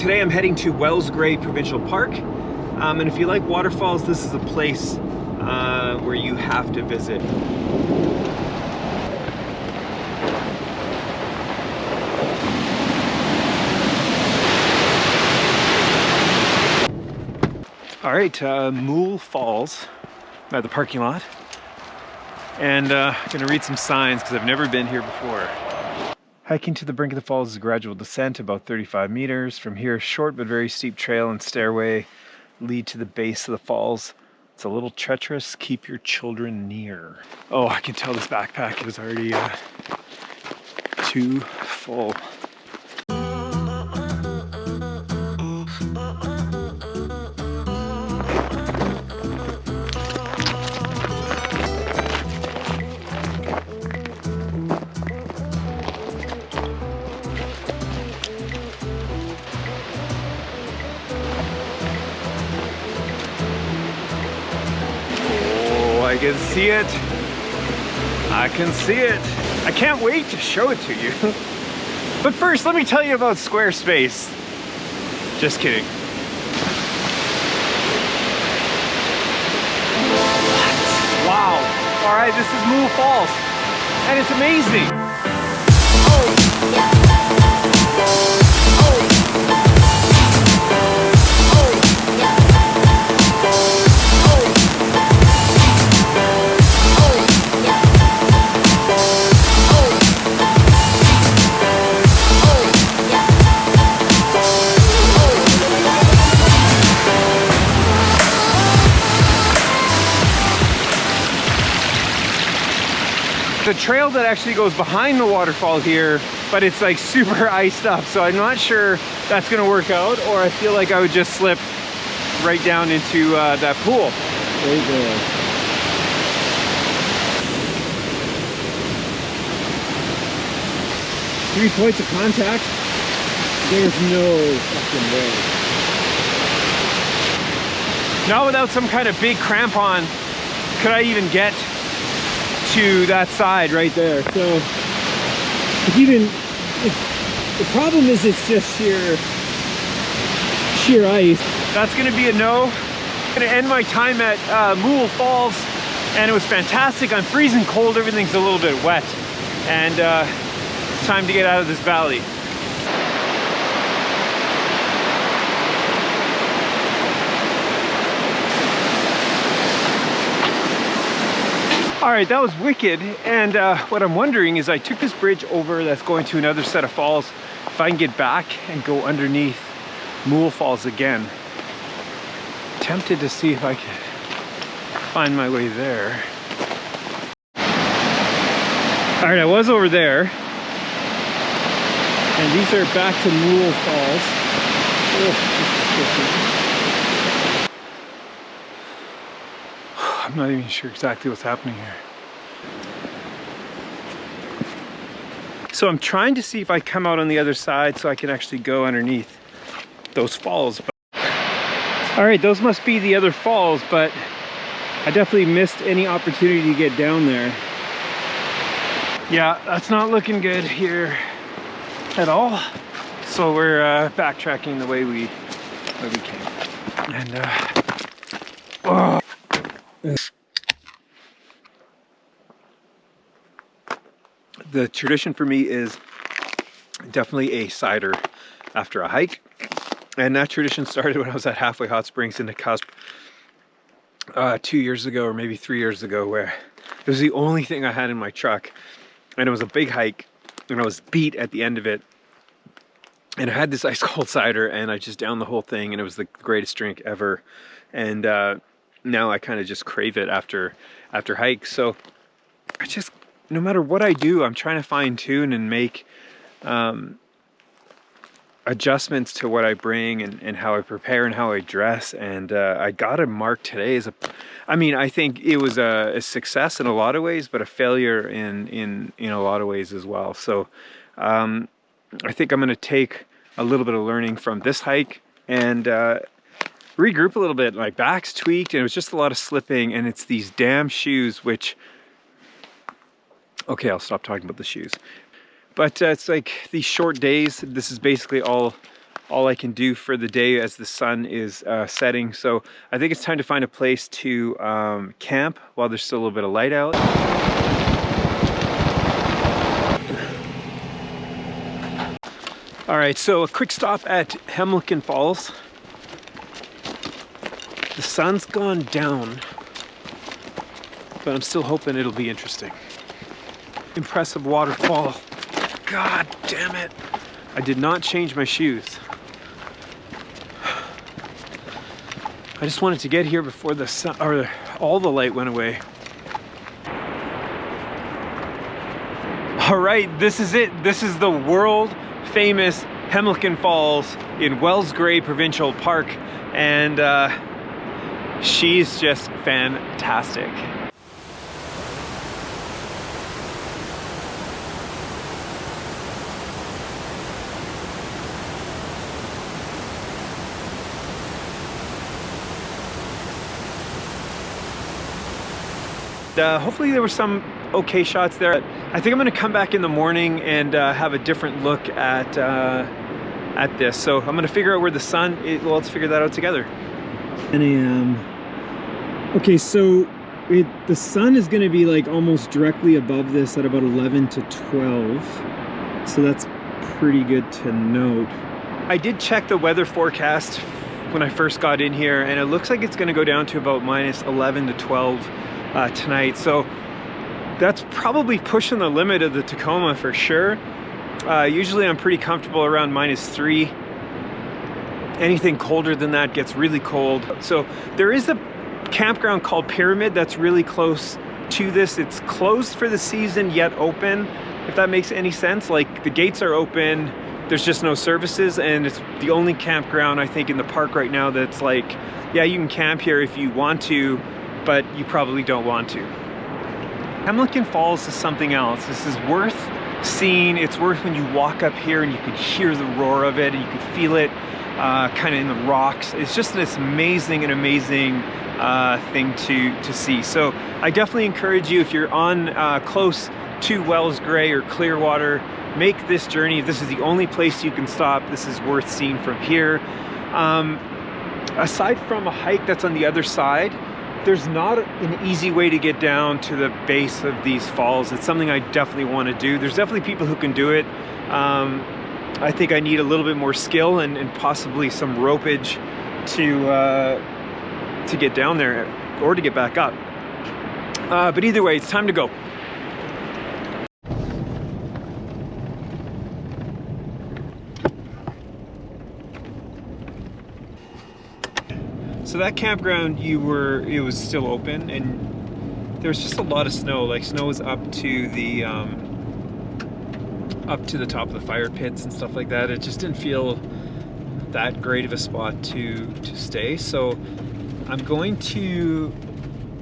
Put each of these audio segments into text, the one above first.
Today I'm heading to Wells Gray Provincial Park, and if you like waterfalls, this is a place where you have to visit. All right, Moul Falls at the parking lot, and gonna read some signs because I've never been here before. Hiking to the brink of the falls is a gradual descent, about 35 meters. From here, a short but very steep trail and stairway lead to the base of the falls. It's a little treacherous. Keep your children near. Oh, I can tell this backpack is already too full. I can see it. I can see it. I can't wait to show it to you. But first, let me tell you about Squarespace. Just kidding. What? Wow. All right, this is Moul Falls, and it's amazing. The trail that actually goes behind the waterfall here, but it's like super iced up, so I'm not sure that's gonna work out, or I feel like I would just slip right down into that pool. Right there. 3 points of contact. There's no fucking way. Not without some kind of big crampon could I even get to that side right there. So the problem is it's just sheer ice. That's gonna be a no. I'm gonna end my time at Moul Falls, and it was fantastic. I'm freezing cold, everything's a little bit wet, and it's time to get out of this valley. All right, that was wicked, and what I'm wondering is I took this bridge over that's going to another set of falls. If I can get back and go underneath Moul Falls again. Tempted to see if I could find my way there. All right, I was over there, and these are back to Moul Falls. Oh, I'm not even sure exactly what's happening here. So I'm trying to see if I come out on the other side so I can actually go underneath those falls. All right, those must be the other falls, but I definitely missed any opportunity to get down there. Yeah, that's not looking good here at all. So we're backtracking the way we came. And oh. The tradition for me is definitely a cider after a hike, and that tradition started when I was at Halfway Hot Springs in the Cusp 2 years ago, or maybe 3 years ago, where it was the only thing I had in my truck, and it was a big hike, and I was beat at the end of it, and I had this ice cold cider, and I just downed the whole thing, and it was the greatest drink ever. And now I kind of just crave it after hikes. So I just, no matter what I do, I'm trying to fine tune and make adjustments to what I bring and how I prepare and how I dress. And I got a mark today as I mean, I think it was a success in a lot of ways, but a failure in a lot of ways as well. So I think I'm going to take a little bit of learning from this hike and regroup a little bit. My back's tweaked, and it was just a lot of slipping, and it's these damn shoes, which, okay, I'll stop talking about the shoes. But it's like these short days. This is basically all all I can do for the day as the sun is setting. So I think it's time to find a place to camp while there's still a little bit of light out. All right, so a quick stop at Helmcken Falls. The sun's gone down, but I'm still hoping it'll be interesting. Impressive waterfall. God damn it. I did not change my shoes. I just wanted to get here before the sun, or all the light went away. All right, this is it. This is the world famous Helmcken Falls in Wells Gray Provincial Park, and she's just fantastic. Hopefully there were some okay shots there. I think I'm going to come back in the morning and have a different look at this. So I'm going to figure out where the sun is. Well, let's figure that out together. 10 a.m. Okay, so the sun is going to be like almost directly above this at about 11 to 12. So that's pretty good to note. I did check the weather forecast when I first got in here, and it looks like it's going to go down to about minus 11 to 12 tonight. So that's probably pushing the limit of the Tacoma for sure. Usually I'm pretty comfortable around -3. Anything colder than that gets really cold. So there is a campground called Pyramid that's really close to this. It's closed for the season yet open, if that makes any sense. Like the gates are open, there's just no services, and it's the only campground I think in the park right now that's like, yeah, you can camp here if you want to, but you probably don't want to. Helmcken Falls is something else. This is worth seeing. It's worth when you walk up here and you can hear the roar of it and you can feel it kind of in the rocks. It's just this amazing thing to see. So I definitely encourage you, if you're on close to Wells Gray or Clearwater, make this journey. If this is the only place you can stop, this is worth seeing from here. Aside from a hike that's on the other side, there's not an easy way to get down to the base of these falls. It's something I definitely want to do. There's definitely people who can do it. I think I need a little bit more skill and possibly some ropage to get down there or to get back up. But either way, it's time to go. So that campground, it was still open, and there was just a lot of snow. Like snow was up to the top of the fire pits and stuff like that. It just didn't feel that great of a spot to stay. So I'm going to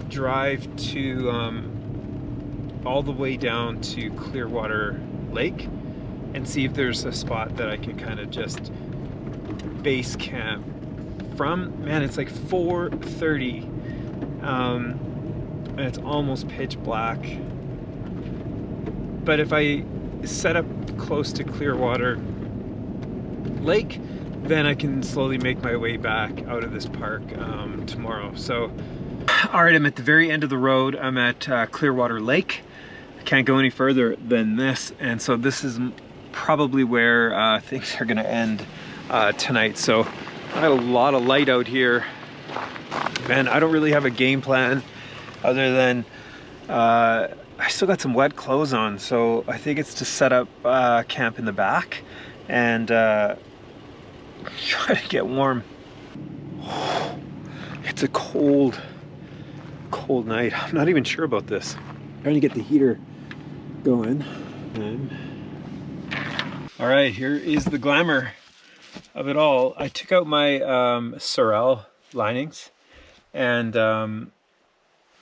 drive to all the way down to Clearwater Lake and see if there's a spot that I can kind of just base camp from. Man, it's like 4:30 and it's almost pitch black, but if I set up close to Clearwater Lake, then I can slowly make my way back out of this park tomorrow. So all right, I'm at the very end of the road. I'm at Clearwater Lake. I can't go any further than this, and so this is probably where things are gonna end tonight. So I got a lot of light out here. Man, I don't really have a game plan other than I still got some wet clothes on, so I think it's to set up camp in the back and try to get warm. It's a cold night. I'm not even sure about this. I'm trying to get the heater going. All right, here is the glamour of it all. I took out my sorrel linings, and I'm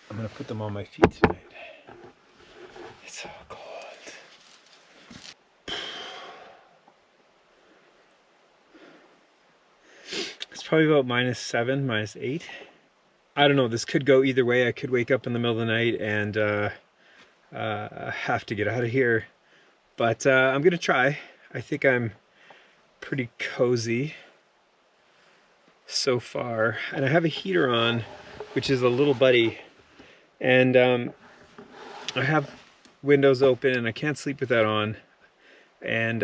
gonna put them on my feet tonight. It's so cold. It's probably about -7, -8. I don't know, this could go either way. I could wake up in the middle of the night and have to get out of here, but I'm gonna try. I think I'm pretty cozy. so far. And I have a heater on, which is a little buddy. And I have windows open and I can't sleep with that on. And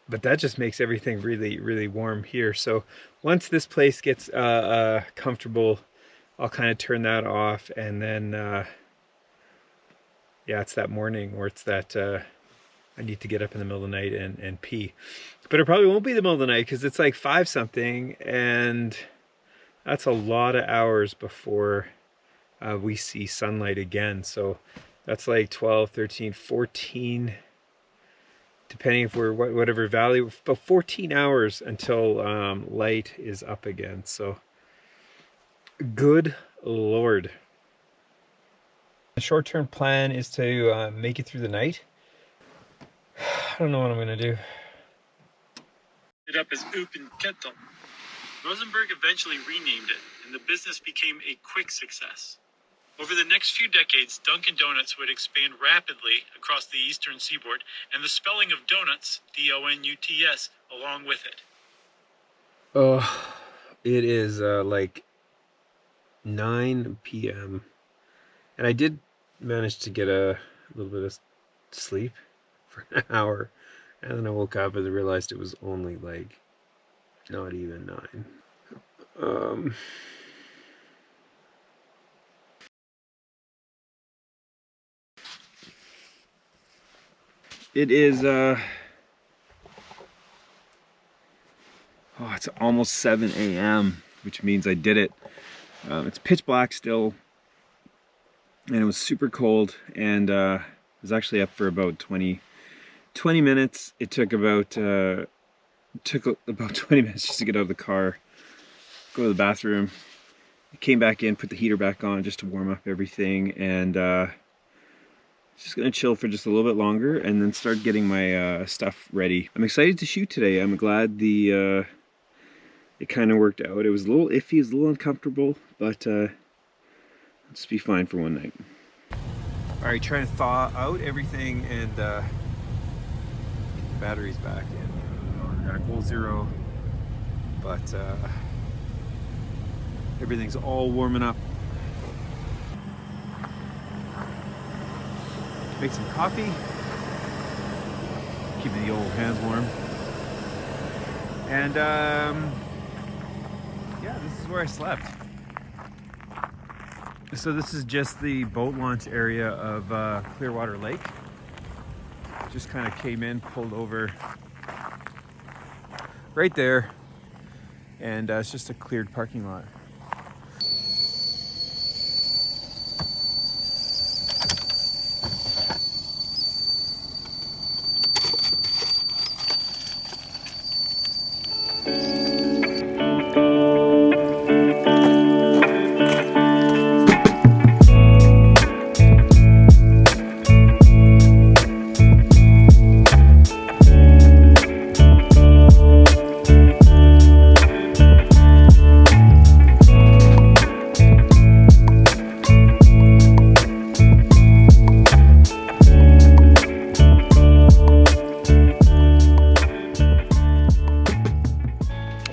but that just makes everything really, really warm here. So once this place gets comfortable, I'll kind of turn that off, and then yeah, it's that morning, or it's that I need to get up in the middle of the night and pee. But it probably won't be the middle of the night because it's like 5 something, and that's a lot of hours before we see sunlight again. So that's like 12, 13, 14, depending if we're whatever valley, about 14 hours until light is up again. So good Lord. The short-term plan is to make it through the night. I don't know what I'm gonna do. It up as Kettle. Rosenberg eventually renamed it, and the business became a quick success. Over the next few decades, Dunkin' Donuts would expand rapidly across the eastern seaboard, and the spelling of donuts, D-O-N-U-T-S, along with it. Oh, it is like 9 p.m. and I did manage to get a little bit of sleep for an hour, and then I woke up and realized it was only like not even 9. It is it's almost 7 a.m., which means I did it. It's pitch black still, and it was super cold, and I was actually up for about 20 minutes. It took about 20 minutes just to get out of the car, go to the bathroom, came back in, put the heater back on just to warm up everything, and just gonna chill for just a little bit longer and then start getting my stuff ready. I'm excited to shoot today. I'm glad it kind of worked out. It was a little iffy, it was a little uncomfortable, but let's be fine for one night. All right, trying to thaw out everything and get the batteries back in. We're at goal 0, but everything's all warming up. Make some coffee, keeping the old hands warm, and yeah, this is where I slept. So this is just the boat launch area of Clearwater Lake. Just kind of came in, pulled over right there, and it's just a cleared parking lot.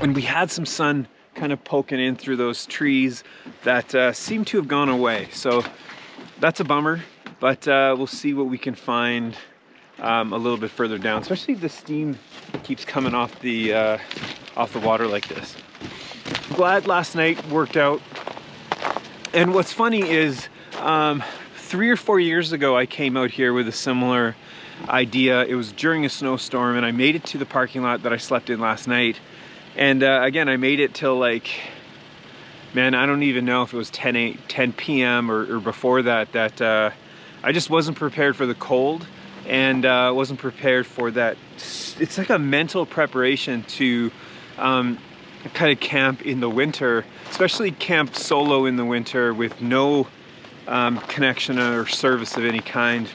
And we had some sun kind of poking in through those trees that seem to have gone away. So that's a bummer, but we'll see what we can find a little bit further down, especially if the steam keeps coming off the water like this. I'm glad last night worked out. And what's funny is 3 or 4 years ago, I came out here with a similar idea. It was during a snowstorm, and I made it to the parking lot that I slept in last night. And again, I made it till like, man, I don't even know if it was 10 p.m. or before that, I just wasn't prepared for the cold, and wasn't prepared for that. It's like a mental preparation to kind of camp in the winter, especially camp solo in the winter with no connection or service of any kind.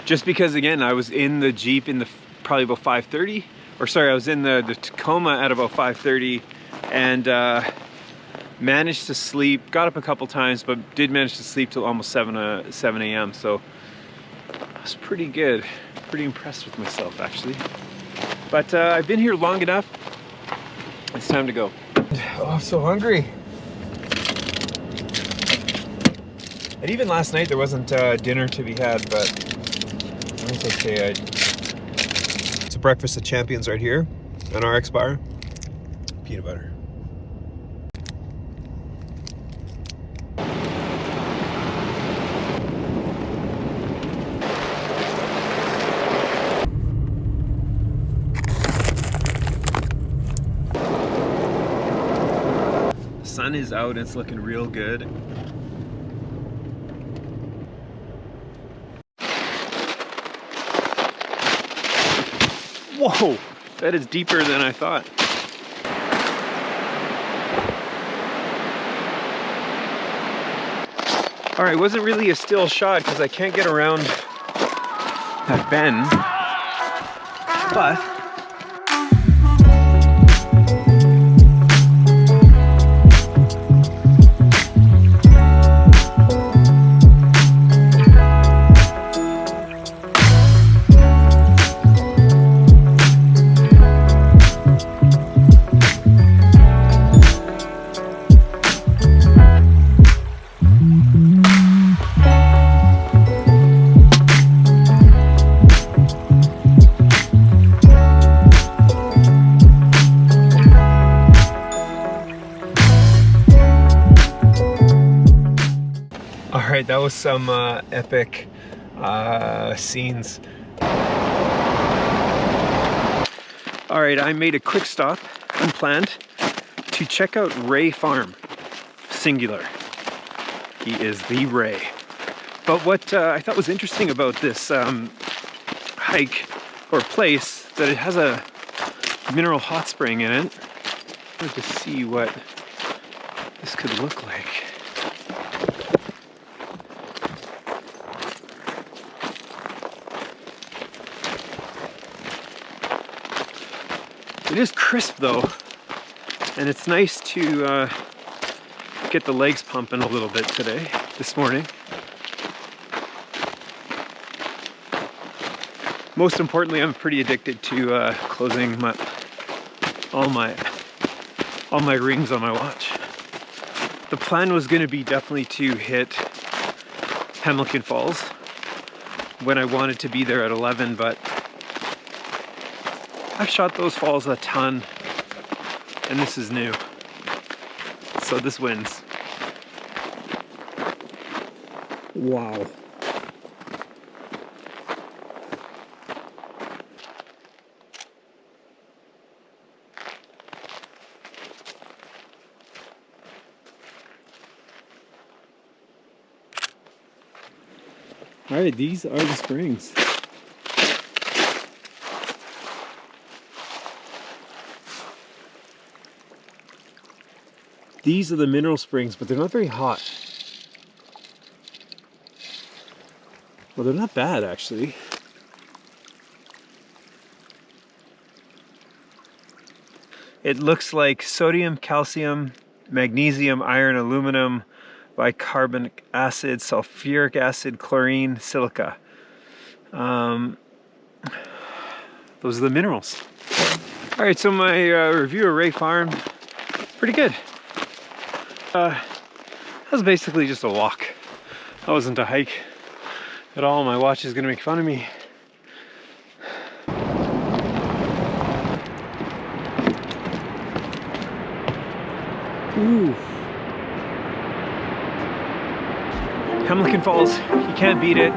Just because, again, I was in the Jeep in probably about 5:30. Or sorry, I was in the Tacoma at about 5:30, and managed to sleep, got up a couple times, but did manage to sleep till almost 7 a.m. So I was pretty good, pretty impressed with myself actually. But I've been here long enough It's time to go. Oh, I'm so hungry. And even last night there wasn't dinner to be had, but it's okay. It's a breakfast of champions right here on RX bar. Peanut butter. The sun is out and it's looking real good. Whoa, that is deeper than I thought. All right, wasn't really a still shot because I can't get around that bend, but Alright, that was some epic scenes. Alright, I made a quick stop, unplanned, to check out Ray Farm, singular. He is the Ray. But what I thought was interesting about this hike or place, that it has a mineral hot spring in it. I wanted to see what this could look like. It is crisp though, and it's nice to get the legs pumping a little bit this morning. Most importantly, I'm pretty addicted to closing all my rings on my watch. The plan was going to be definitely to hit Helmcken Falls when I wanted to be there at 11, but I've shot those falls a ton, and this is new, so this wins. Wow. All right, these are the springs. These are the mineral springs, but they're not very hot. Well, they're not bad, actually. It looks like sodium, calcium, magnesium, iron, aluminum, bicarbonate acid, sulfuric acid, chlorine, silica. Those are the minerals. All right, so my review of Ray Farm, pretty good. That was basically just a walk. That wasn't a hike at all. My watch is gonna make fun of me. Ooh. Helmcken Falls, you can't beat it.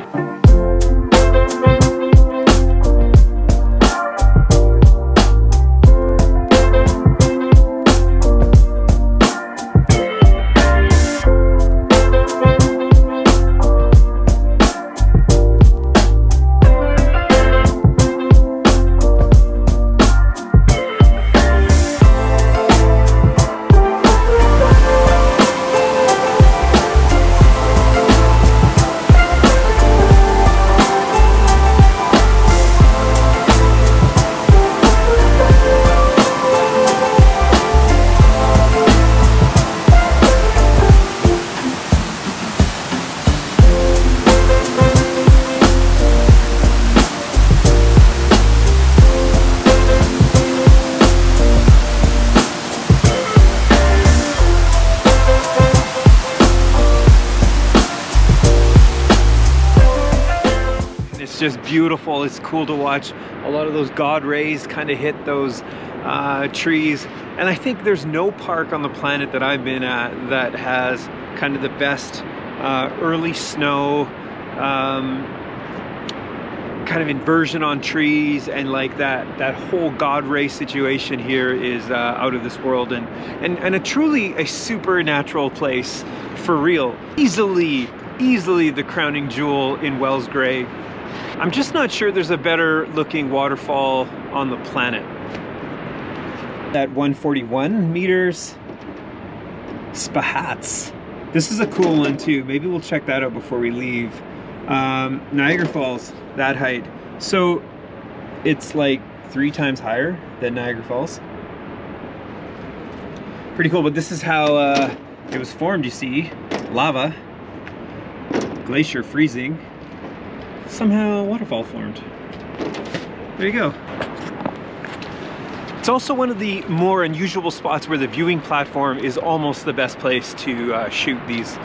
just beautiful. It's cool to watch a lot of those God rays kind of hit those trees. And I think there's no park on the planet that I've been at that has kind of the best early snow, kind of inversion on trees, and like that whole God ray situation here is out of this world, and a truly a supernatural place for real. Easily the crowning jewel in Wells Gray. I'm just not sure there's a better looking waterfall on the planet. At 141 meters, Spahats. This is a cool one too. Maybe we'll check that out before we leave. Niagara Falls, that height. So it's like 3 times higher than Niagara Falls. Pretty cool, but this is how it was formed, you see. Lava, glacier freezing, somehow a waterfall formed. There you go. It's also one of the more unusual spots where the viewing platform is almost the best place to shoot these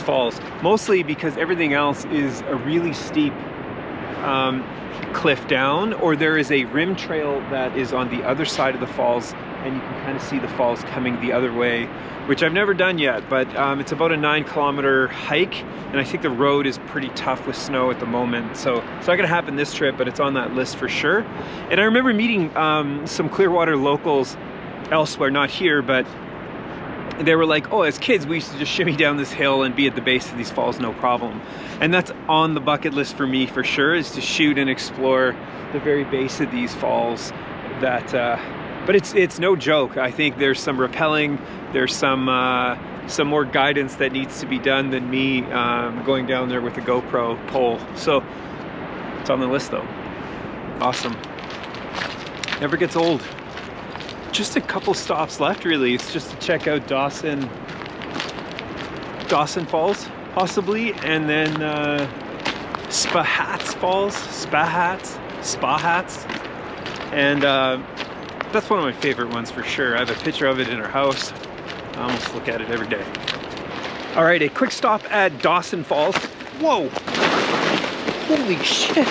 falls. Mostly because everything else is a really steep cliff down, or there is a rim trail that is on the other side of the falls, and you can kind of see the falls coming the other way, which I've never done yet, but it's about a 9-kilometer hike, and I think the road is pretty tough with snow at the moment, so it's not gonna happen this trip, but it's on that list for sure. And I remember meeting some Clearwater locals elsewhere, not here, but they were like, oh, as kids we used to just shimmy down this hill and be at the base of these falls, no problem. And that's on the bucket list for me for sure, is to shoot and explore the very base of these falls. That but it's no joke. I think there's some rappelling, there's some more guidance that needs to be done than me going down there with a GoPro pole. So it's on the list though. Awesome. Never gets old. Just a couple stops left really. It's just to check out Dawson Falls possibly, and then Spahats Falls, Spahats, and that's one of my favorite ones for sure. I have a picture of it in our house. I almost look at it every day. All right, a quick stop at Dawson Falls. Whoa, holy shit.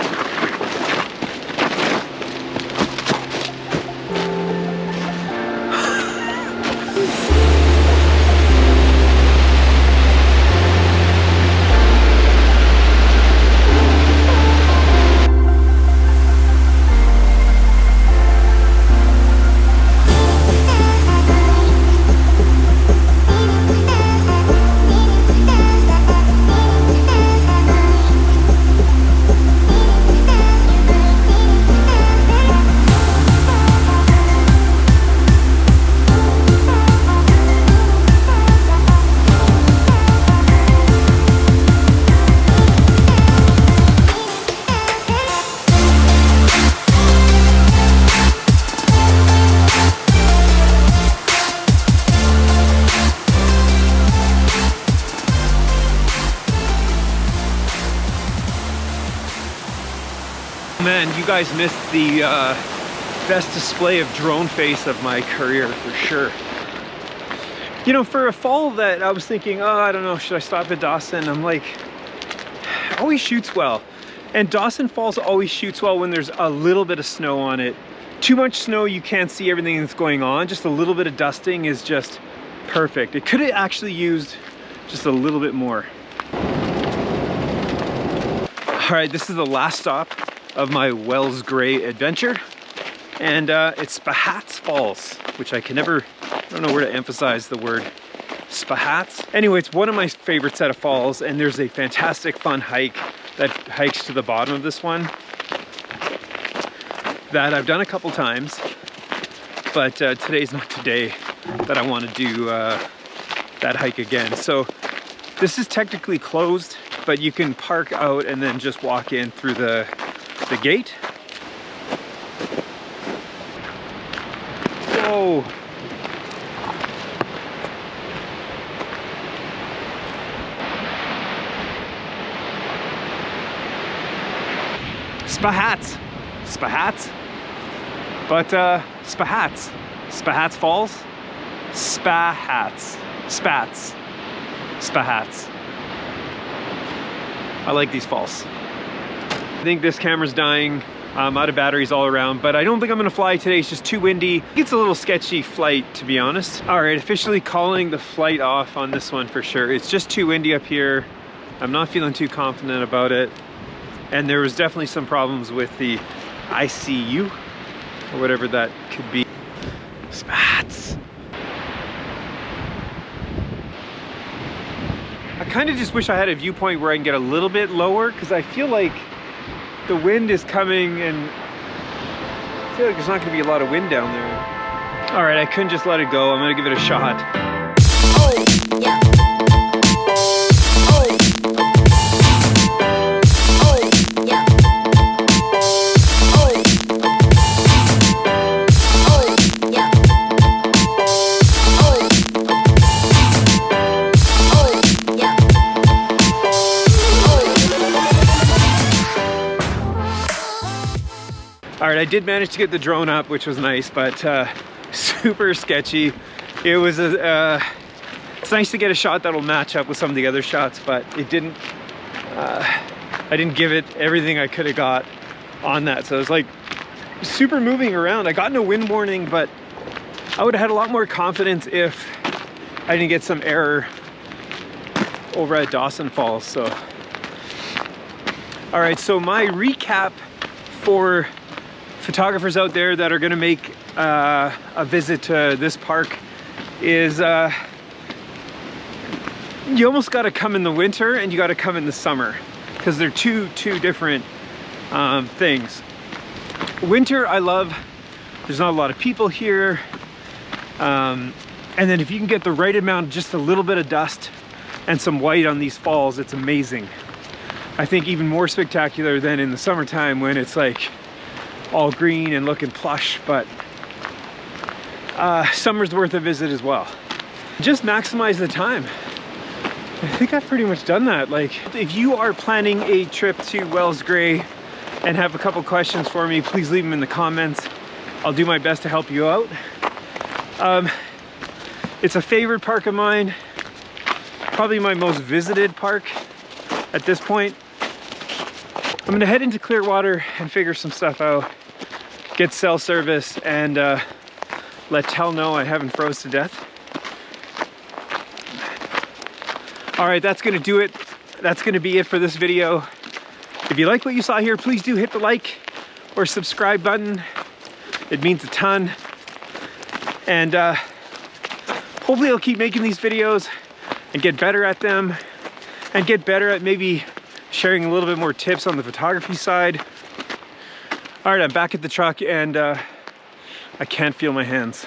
Man, you guys missed the best display of drone face of my career for sure. You know, for a fall that I was thinking, oh, I don't know, should I stop at Dawson? I'm like, always shoots well. And Dawson Falls always shoots well when there's a little bit of snow on it. Too much snow, you can't see everything that's going on. Just a little bit of dusting is just perfect. It could have actually used just a little bit more. All right, this is the last stop of my Wells Gray adventure, and it's Spahats Falls, which I don't know where to emphasize the word Spahats. Anyway, it's one of my favorite set of falls, and there's a fantastic fun hike that hikes to the bottom of this one that I've done a couple times, but today's not the day that I want to do that hike again. So this is technically closed, but you can park out and then just walk in through the gate. Whoa. Spahats, but Spahats Falls, Spahats. I like these falls. think this camera's dying. I'm out of batteries all around, but I don't think I'm gonna fly today. It's just too windy. It's a little sketchy flight, to be honest. All right, officially calling the flight off on this one for sure. It's just too windy up here. I'm not feeling too confident about it. And there was definitely some problems with the ICU, or whatever that could be. Spahats. I kind of just wish I had a viewpoint where I can get a little bit lower, because I feel like the wind is coming and I feel like there's not going to be a lot of wind down there. All right, I couldn't just let it go. I'm going to give it a shot. Oh, yeah. Oh. Oh, yeah. Oh. Oh, yeah. Oh. Oh, yeah. All right, I did manage to get the drone up, which was nice, but super sketchy. It was it's nice to get a shot that'll match up with some of the other shots, but it didn't. I didn't give it everything I could have got on that, so it was like super moving around. I got no wind warning, but I would have had a lot more confidence if I didn't get some error over at Dawson Falls. So, all right, so my recap for photographers out there that are going to make a visit to this park is you almost got to come in the winter and you got to come in the summer, because they're two different things. Winter I love. There's not a lot of people here, and then if you can get the right amount, just a little bit of dust and some white on these falls, it's amazing. I think even more spectacular than in the summertime when it's like all green and looking plush, but summer's worth a visit as well. Just maximize the time. I think I've pretty much done that. Like, if you are planning a trip to Wells Gray and have a couple questions for me, please leave them in the comments. I'll do my best to help you out. It's a favorite park of mine, probably my most visited park at this point. I'm gonna head into Clearwater and figure some stuff out, get cell service, and let Tel know I haven't froze to death. All right, that's gonna do it. That's gonna be it for this video. If you like what you saw here, please do hit the like or subscribe button. It means a ton. And hopefully I'll keep making these videos and get better at them, and get better at maybe sharing a little bit more tips on the photography side. All right, I'm back at the truck and I can't feel my hands.